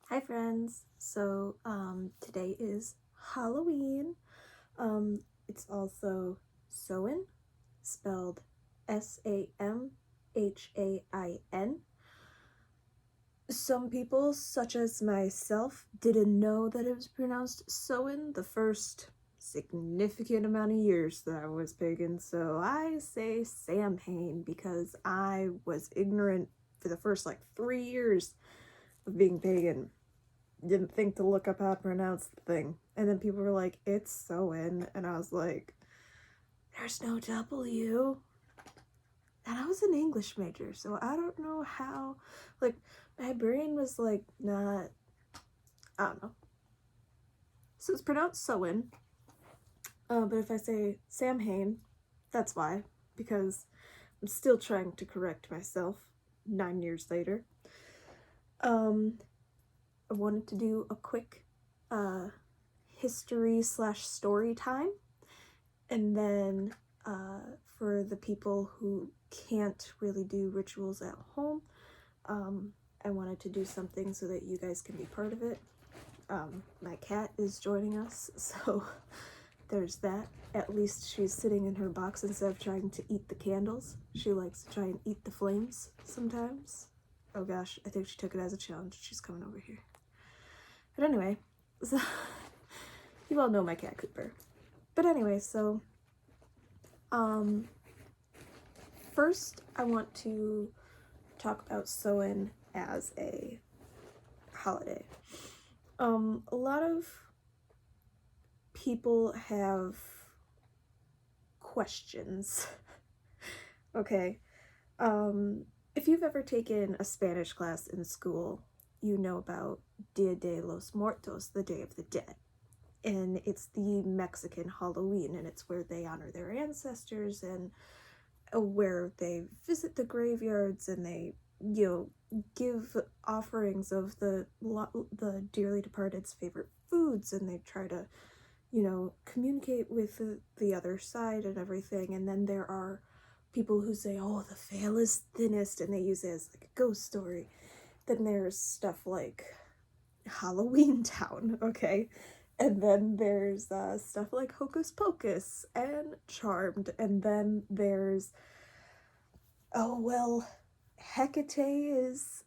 Hi friends. Today is Halloween. It's also Samhain, spelled Samhain. Some people, such as myself, didn't know that it was pronounced Samhain the first significant amount of years that I was pagan, so I say Samhain because I was ignorant for the first 3 years of being pagan. Didn't think to look up how to pronounce the thing. And then people were like, it's Samhain. And I was like, there's no W. And I was an English major, so I don't know how. My brain was not. I don't know. So it's pronounced Samhain. But if I say Samhain, that's why. Because I'm still trying to correct myself 9 years later. I wanted to do a quick history/story time, and then for the people who can't really do rituals at home, I wanted to do something so that you guys can be part of it. My cat is joining us, so there's that. At least she's sitting in her box instead of trying to eat the candles. She likes to try and eat the flames sometimes. Oh gosh, I think she took it as a challenge. She's coming over here. But anyway, so you all know my cat Cooper. But anyway, so first I want to talk about Samhain as a holiday. A lot of people have questions. Okay. If you've ever taken a Spanish class in school, you know about Dia de los Muertos, the Day of the Dead. And it's the Mexican Halloween, and it's where they honor their ancestors and where they visit the graveyards and they, give offerings of the dearly departed's favorite foods, and they try to, communicate with the other side and everything. And then there are people who say, oh, the veil is thinnest, and they use it as a ghost story. Then there's stuff like Halloween Town, okay? And then there's stuff like Hocus Pocus and Charmed. And then there's, oh, well, Hecate is,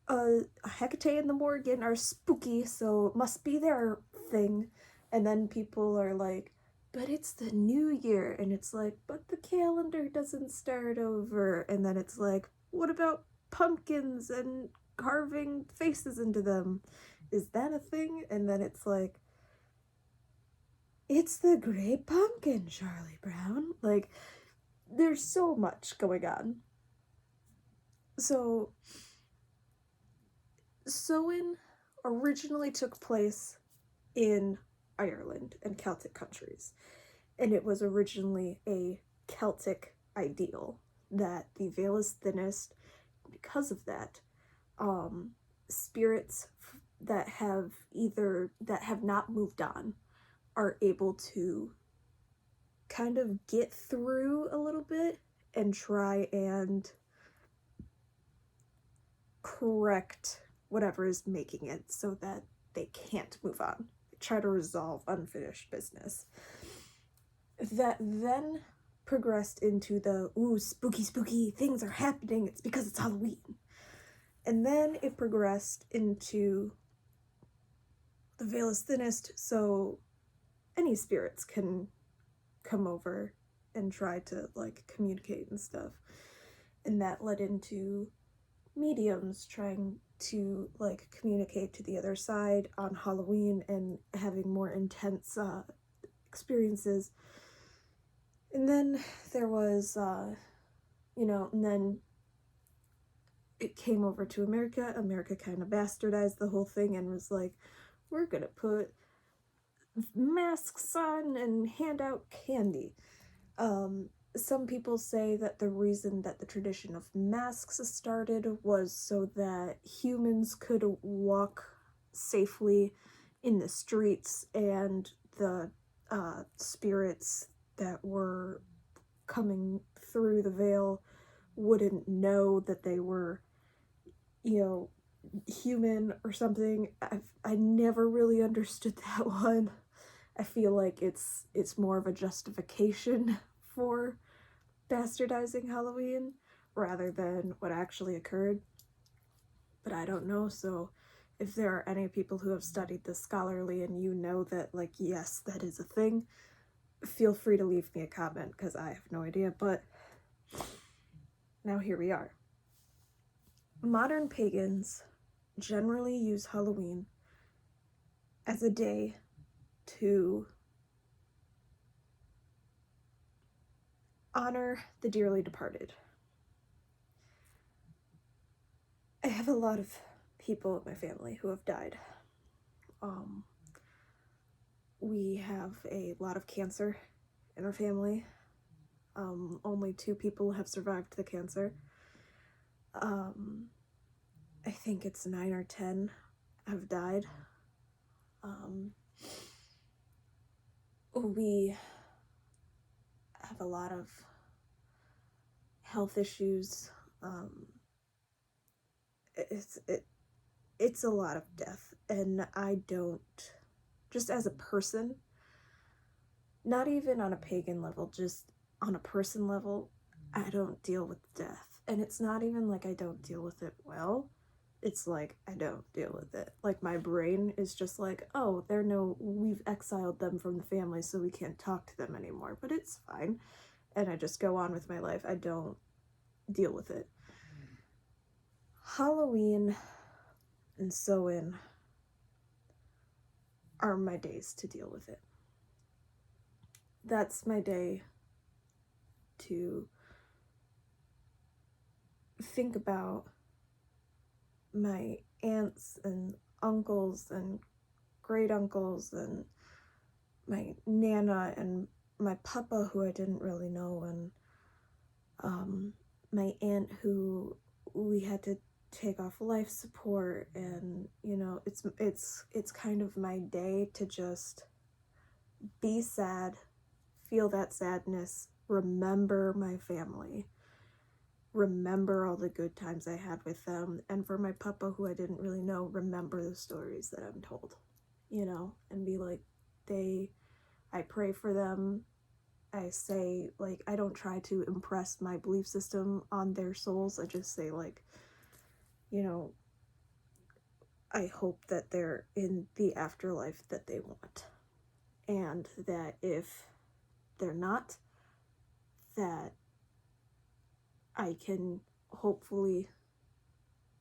Hecate and the Morgan are spooky, so it must be their thing. And then people are like, but it's the new year. And it's like, but the calendar doesn't start over. And then it's like, what about pumpkins and carving faces into them? Is that a thing? And then it's like, it's the Great Pumpkin, Charlie Brown. There's so much going on. So, Samhain originally took place in Ireland and Celtic countries, and it was originally a Celtic ideal that the veil is thinnest. Because of that, spirits that have not moved on are able to kind of get through a little bit and try and correct whatever is making it so that they can't move on. They try to resolve unfinished business. That then progressed into the, ooh, spooky things are happening, it's because it's Halloween. And then it progressed into the veil is thinnest, so any spirits can come over and try to communicate and stuff. And that led into mediums trying to communicate to the other side on Halloween and having more intense experiences. And then there was and then it came over to America kind of bastardized the whole thing and was like, we're gonna put masks on and hand out candy. Some people say that the reason that the tradition of masks started was so that humans could walk safely in the streets, and the spirits that were coming through the veil wouldn't know that they were, human or something. I never really understood that one. I feel like it's more of a justification for bastardizing Halloween rather than what actually occurred. But I don't know, so if there are any people who have studied this scholarly and you know that, like, yes, that is a thing, feel free to leave me a comment, because I have no idea. But now here we are. Modern pagans generally use Halloween as a day to honor the dearly departed. I have a lot of people in my family who have died. We have a lot of cancer in our family. Only 2 people have survived the cancer. I think it's 9 or 10 have died. We have a lot of health issues. It's a lot of death, and I don't, just as a person, not even on a pagan level, just on a person level, I don't deal with death. And it's not even like I don't deal with it well. It's like I don't deal with it. Like, my brain is just like, oh, we've exiled them from the family, so we can't talk to them anymore. But it's fine. And I just go on with my life. I don't deal with it. Halloween and Samhain are my days to deal with it. That's my day to think about my aunts and uncles and great uncles and my nana and my papa, who I didn't really know, and my aunt who we had to take off life support. And it's kind of my day to just be sad, feel that sadness, remember my family, remember all the good times I had with them, and for my papa, who I didn't really know, remember the stories that I'm told, and be like, I pray for them. I say, like, I don't try to impress my belief system on their souls. I just say, like, I hope that they're in the afterlife that they want. And that if they're not, that I can hopefully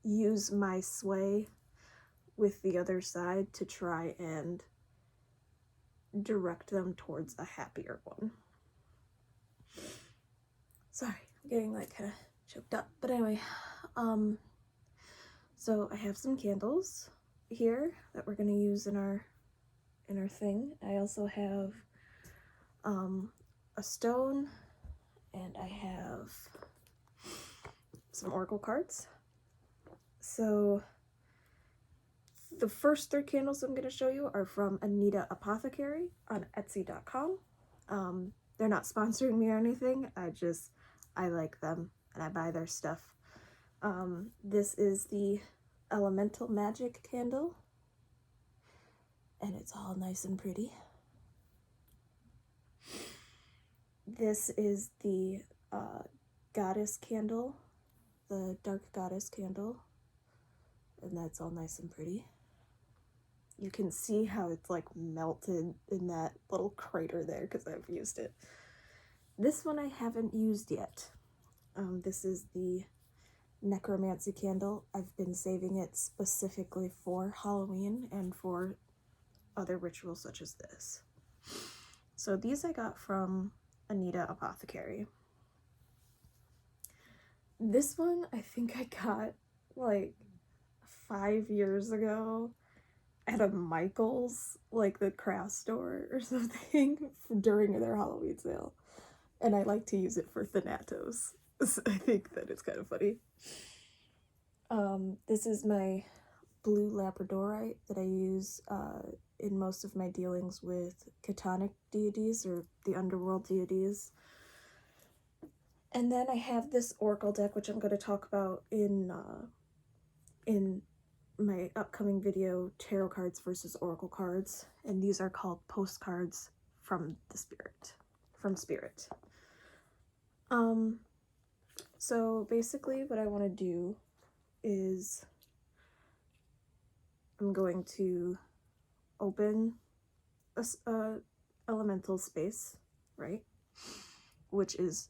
use my sway with the other side to try and direct them towards a happier one. Sorry, I'm getting like kind of choked up. But anyway, so I have some candles here that we're gonna use in our thing. I also have a stone, and I have some oracle cards. So the first 3 candles I'm going to show you are from Anita Apothecary on Etsy.com. They're not sponsoring me or anything. I like them and I buy their stuff. This is the Elemental Magic candle, and it's all nice and pretty. This is the Goddess candle, the Dark Goddess candle, and that's all nice and pretty. You can see how it's like melted in that little crater there because I've used it. This one I haven't used yet. This is the Necromancy candle. I've been saving it specifically for Halloween and for other rituals such as this. So these I got from Anita Apothecary. This one I think I got like 5 years ago at a Michael's, like the craft store or something, during their Halloween sale. And I like to use it for Thanatos. I think that it's kind of funny. This is my blue labradorite that I use in most of my dealings with Chthonic deities, or the underworld deities. And then I have this oracle deck, which I'm going to talk about in my upcoming video, Tarot Cards versus Oracle Cards, and these are called Postcards from the Spirit, from Spirit. So basically what I want to do is I'm going to open a elemental space, right? Which is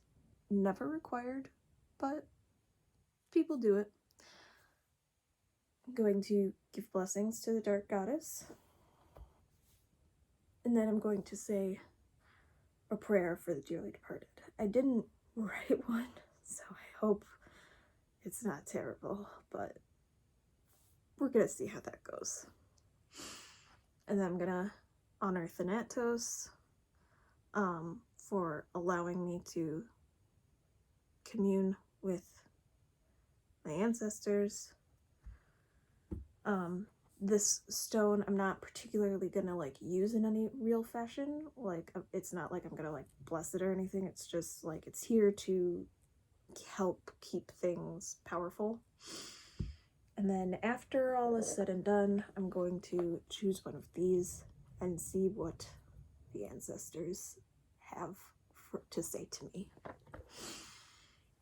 never required, but people do it. I'm going to give blessings to the Dark Goddess. And then I'm going to say a prayer for the dearly departed. I didn't write one, so I hope it's not terrible, but we're gonna see how that goes. And then I'm gonna honor Thanatos for allowing me to commune with my ancestors. This stone I'm not particularly gonna like use in any real fashion. Like, it's not like I'm gonna like bless it or anything. It's just like it's here to help keep things powerful. And then after all is said and done, I'm going to choose one of these and see what the ancestors have to say to me.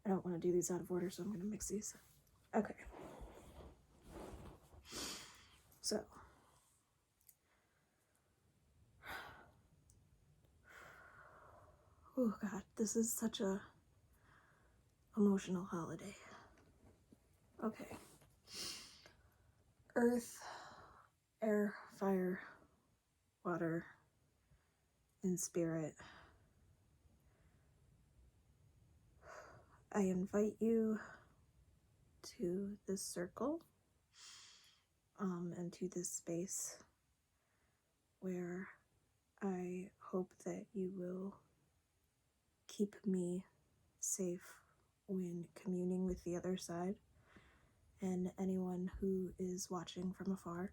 I don't want to do these out of order, so I'm going to mix these. Okay. So. Oh God, this is such a emotional holiday. Okay. Earth, air, fire, water, and spirit. I invite you to this circle, and to this space where I hope that you will keep me safe when communing with the other side, and anyone who is watching from afar,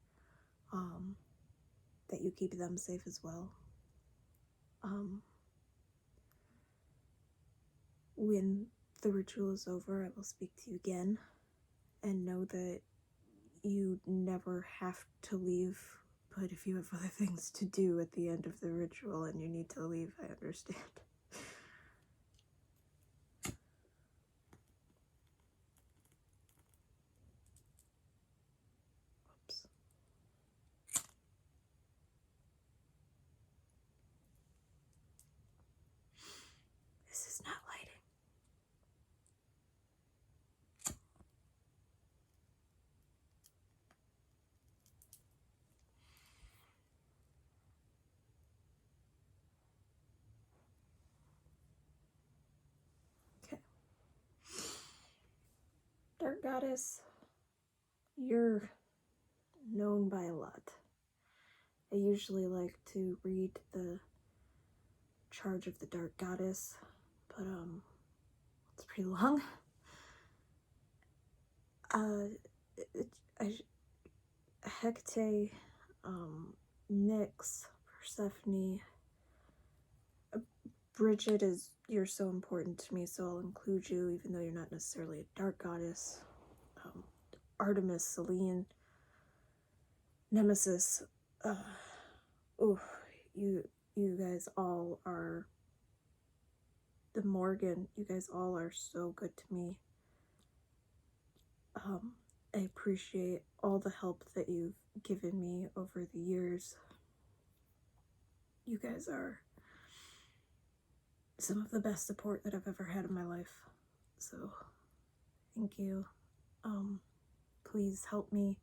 that you keep them safe as well. When the ritual is over, I will speak to you again, and know that you never have to leave, but if you have other things to do at the end of the ritual and you need to leave, I understand. Oops. This is not lighting. Okay. Dark Goddess, you're known by a lot. I usually like to read the charge of the Dark Goddess, but it's pretty long. Hecate, Nyx, Persephone, Bridget you're so important to me, so I'll include you, even though you're not necessarily a dark goddess. Artemis, Selene, Nemesis, you guys all are, the Morgan, you guys all are so good to me. I appreciate all the help that you've given me over the years. You guys are some of the best support that I've ever had in my life. So, thank you. Please help me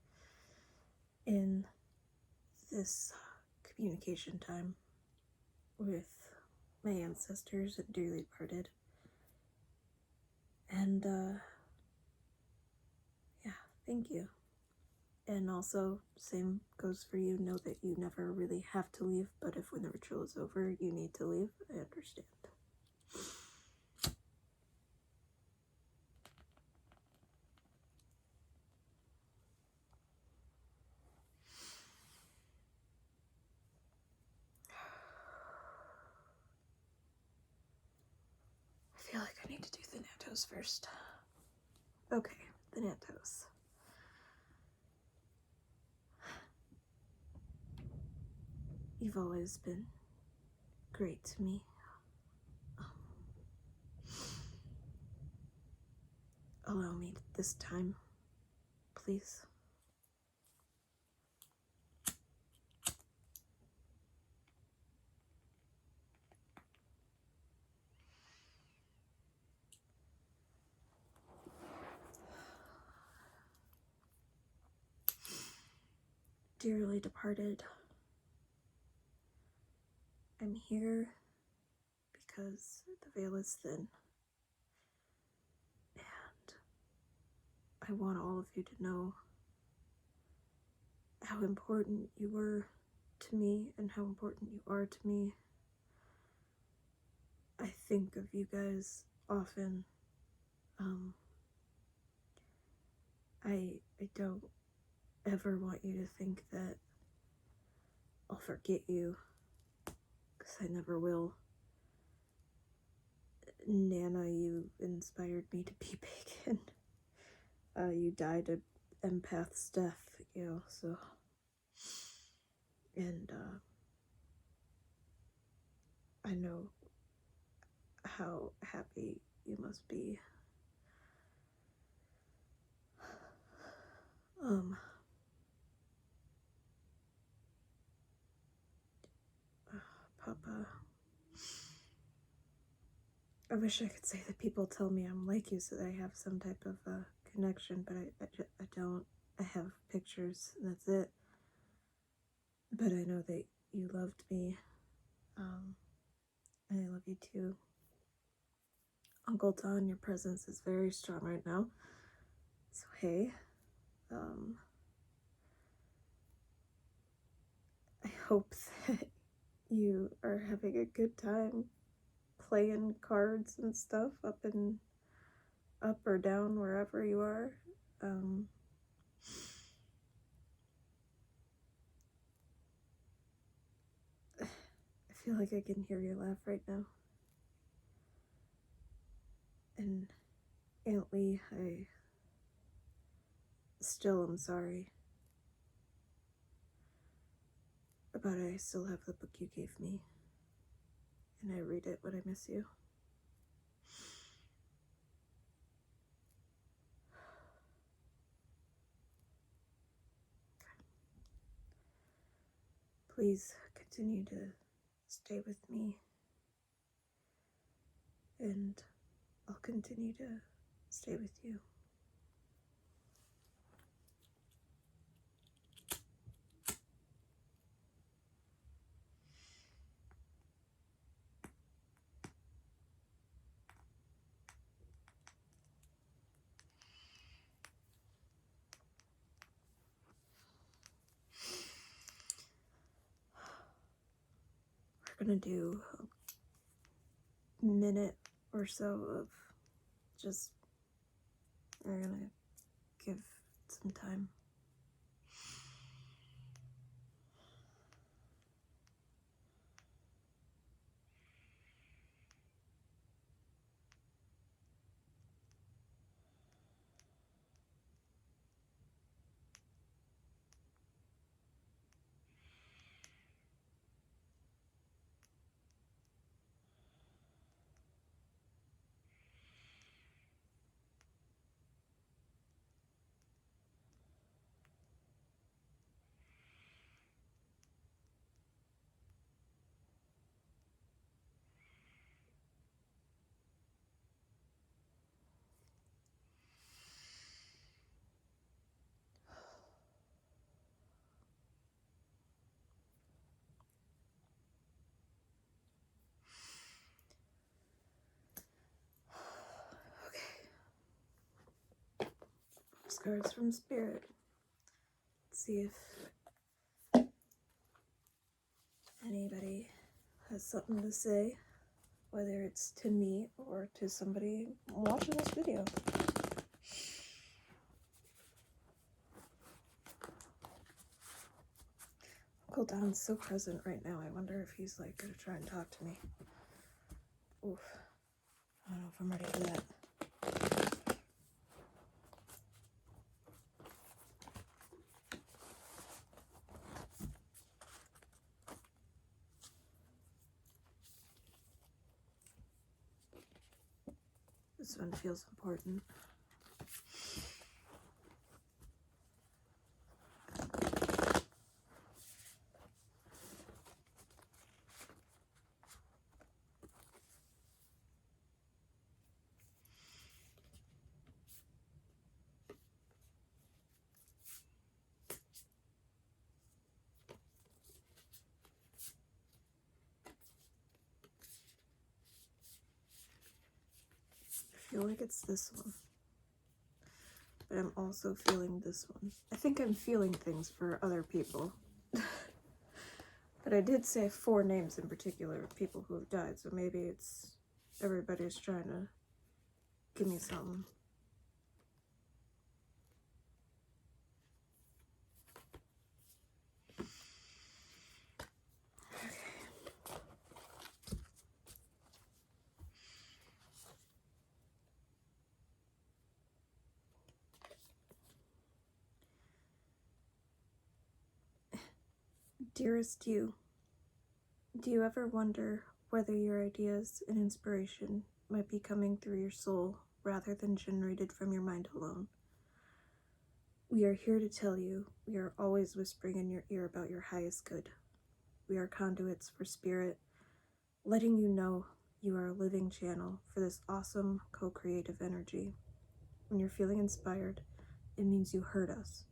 in this communication time with my ancestors and dearly departed. And, yeah, thank you. And also, same goes for you. Know that you never really have to leave, but if when the ritual is over, you need to leave, I understand. I feel like I need to do Thanatos first. Okay, Thanatos. You've always been great to me. Allow me this time, please. Dearly departed, I'm here because the veil is thin, and I want all of you to know how important you were to me and how important you are to me. I think of you guys often. I don't ever want you to think that I'll forget you, because I never will. Nana, you inspired me to be big, and you died an empath's death, so. And I know how happy you must be. Papa, I wish I could say that people tell me I'm like you so that I have some type of connection, but I don't. I have pictures, and that's it. But I know that you loved me, and I love you too. Uncle Don, your presence is very strong right now. So hey, I hope that you are having a good time playing cards and stuff up or down wherever you are. I feel like I can hear you laugh right now. And Aunt Lee, I still am sorry. But I still have the book you gave me. And I read it when I miss you. Please continue to stay with me. And I'll continue to stay with you. We're gonna do a minute or so of just, we're gonna give some time. Cards from Spirit. Let's see if anybody has something to say, whether it's to me or to somebody watching this video. Uncle Don's so present right now. I wonder if he's like gonna try and talk to me. Oof. I don't know if I'm ready for that. This one feels important. I feel like it's this one. But I'm also feeling this one. I think I'm feeling things for other people. But I did say 4 names in particular of people who have died, so maybe it's everybody's trying to give me something. Dearest you, do you ever wonder whether your ideas and inspiration might be coming through your soul rather than generated from your mind alone? We are here to tell you we are always whispering in your ear about your highest good. We are conduits for spirit, letting you know you are a living channel for this awesome co-creative energy. When you're feeling inspired, it means you heard us.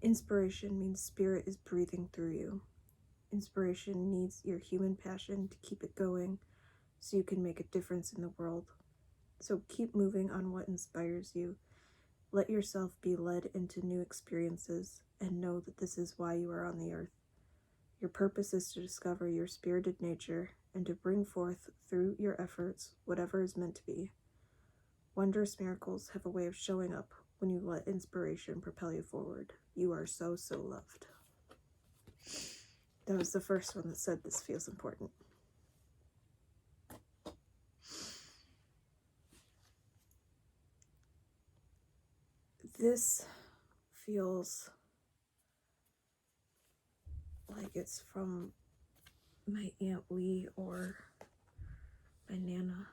Inspiration means spirit is breathing through you. Inspiration needs your human passion to keep it going so you can make a difference in the world. So keep moving on what inspires you. Let yourself be led into new experiences and know that this is why you are on the earth. Your purpose is to discover your spirited nature and to bring forth through your efforts whatever is meant to be. Wondrous miracles have a way of showing up when you let inspiration propel you forward. You are so, so loved. That was the first one that said this feels important. This feels like it's from my Aunt Lee or my Nana.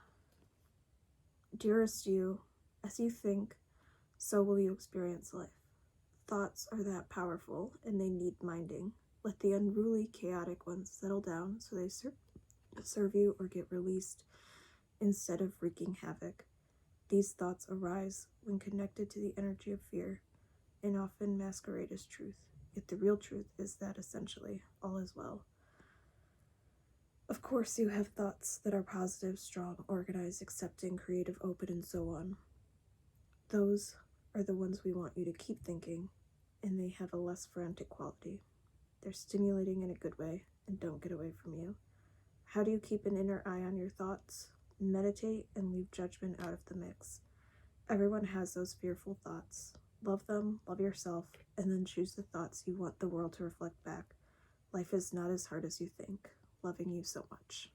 Dearest you, as you think, so will you experience life. Thoughts are that powerful and they need minding. Let the unruly, chaotic ones settle down so they serve you or get released instead of wreaking havoc. These thoughts arise when connected to the energy of fear and often masquerade as truth. Yet the real truth is that essentially all is well. Of course, you have thoughts that are positive, strong, organized, accepting, creative, open, and so on. Those are the ones we want you to keep thinking, and they have a less frantic quality. They're stimulating in a good way and don't get away from you. How do you keep an inner eye on your thoughts? Meditate and leave judgment out of the mix. Everyone has those fearful thoughts. Love them, love yourself, and then choose the thoughts you want the world to reflect back. Life is not as hard as you think. Loving you so much.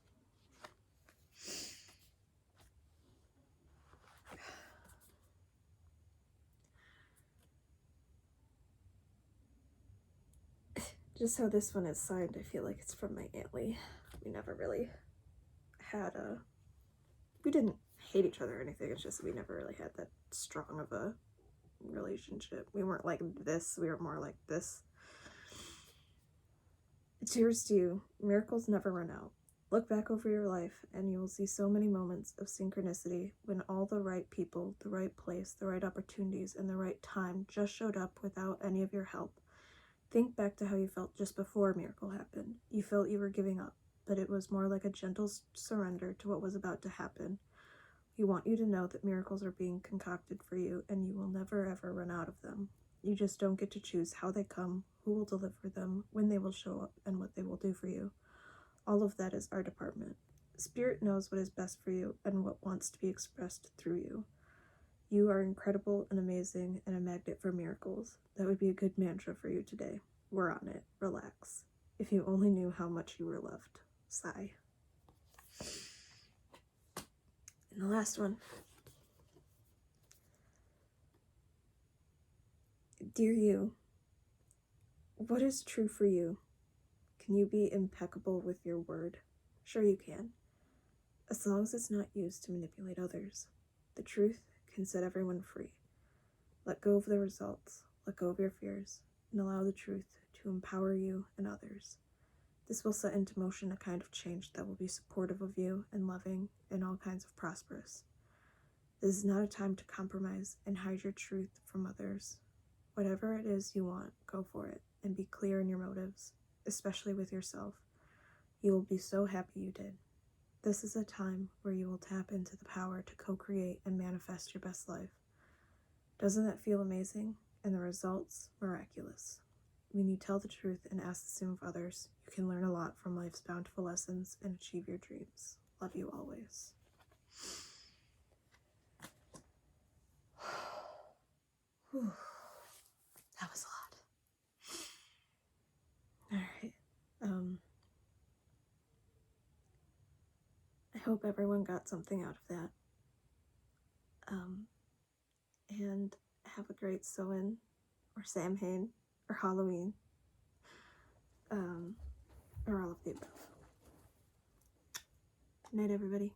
Just how this one is signed, I feel like it's from my Aunt Lee. We never really had we didn't hate each other or anything, it's just that we never really had that strong of a relationship. We weren't like this, we were more like this. Cheers to you. Miracles never run out. Look back over your life and you will see so many moments of synchronicity when all the right people, the right place, the right opportunities, and the right time just showed up without any of your help. Think back to how you felt just before a miracle happened. You felt you were giving up, but it was more like a gentle surrender to what was about to happen. We want you to know that miracles are being concocted for you and you will never ever run out of them. You just don't get to choose how they come, who will deliver them, when they will show up, and what they will do for you. All of that is our department. Spirit knows what is best for you and what wants to be expressed through you. You are incredible and amazing and a magnet for miracles. That would be a good mantra for you today. We're on it. Relax. If you only knew how much you were loved. Sigh. And the last one. Dear you, what is true for you? Can you be impeccable with your word? Sure you can. As long as it's not used to manipulate others. The truth can set everyone free. Let go of the results, let go of your fears, and allow the truth to empower you and others. This will set into motion a kind of change that will be supportive of you and loving and all kinds of prosperous. This is not a time to compromise and hide your truth from others. Whatever it is you want, go for it and be clear in your motives, especially with yourself. You will be so happy you did. This is a time where you will tap into the power to co-create and manifest your best life. Doesn't that feel amazing? And the results, miraculous. When you tell the truth and ask the same of others, you can learn a lot from life's bountiful lessons and achieve your dreams. Love you always. Whew. That was a lot. Alright. I hope everyone got something out of that. And have a great Samhain, or Samhain, or Halloween, or all of the above. Good night, everybody.